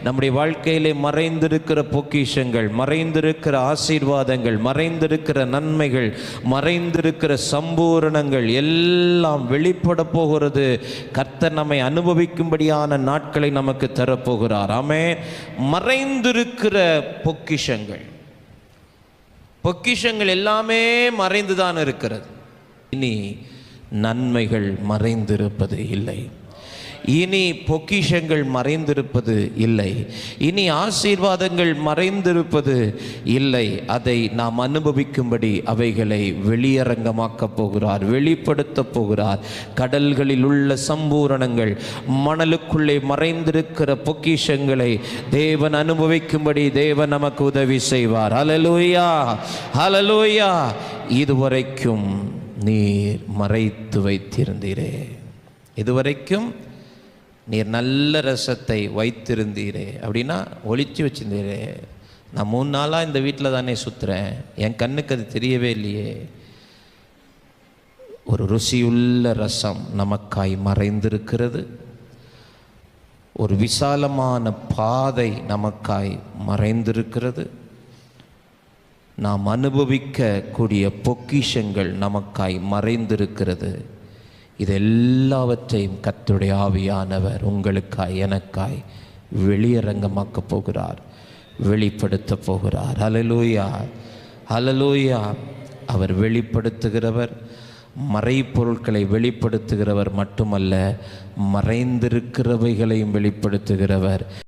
நம்முடைய வாழ்க்கையிலே மறைந்திருக்கிற பொக்கிஷங்கள், மறைந்திருக்கிற ஆசீர்வாதங்கள், மறைந்திருக்கிற நன்மைகள், மறைந்திருக்கிற சம்பூரணங்கள் எல்லாம் வெளிப்பட போகிறது. கர்த்தர் நம்மை அனுபவிக்கும்படியான நாட்களை நமக்கு தரப்போகிறார். ஆமென். மறைந்திருக்கிற பொக்கிஷங்கள் எல்லாமே மறைந்துதான் இருக்கிறது. இனி நன்மைகள் மறைந்திருப்பது இல்லை, இனி பொக்கிஷங்கள் மறைந்திருப்பது இல்லை, இனி ஆசீர்வாதங்கள் மறைந்திருப்பது இல்லை. அதை நாம் அனுபவிக்கும்படி அவைகளை வெளியரங்கமாக்கப் போகிறார், வெளிப்படுத்தப் போகிறார். கடல்களில் உள்ள சம்பூரணங்கள், மணலுக்குள்ளே மறைந்திருக்கிற பொக்கிஷங்களை தேவன் அனுபவிக்கும்படி தேவன் நமக்கு உதவி செய்வார். ஹல்லேலூயா, ஹல்லேலூயா. இதுவரைக்கும் நீர் மறைத்து வைத்திருந்தீரே, இதுவரைக்கும் நீர் நல்ல ரசத்தை வைத்திருந்தீரே, அப்படின்னா ஒளிச்சு வச்சிருந்தீரே. நான் 3 நாளாக இந்த வீட்டில் தானே சுற்றுறேன், என் கண்ணுக்கு அது தெரியவே இல்லையே. ஒரு ருசியுள்ள ரசம் நமக்காய் மறைந்திருக்கிறது. ஒரு விசாலமான பாதை நமக்காய் மறைந்திருக்கிறது. நாம் அனுபவிக்கக்கூடிய பொக்கிஷங்கள் நமக்காய் மறைந்திருக்கிறது. இது எல்லாவற்றையும் கர்த்தருடைய ஆவியானவர் உங்களுக்காய் எனக்காய் வெளியரங்கமாக்கப் போகிறார், வெளிப்படுத்த போகிறார். ஹல்லேலூயா, ஹல்லேலூயா. அவர் வெளிப்படுத்துகிறவர், மறைப்பொருட்களை வெளிப்படுத்துகிறவர் மட்டுமல்ல, மறைந்திருக்கிறவைகளையும் வெளிப்படுத்துகிறவர்.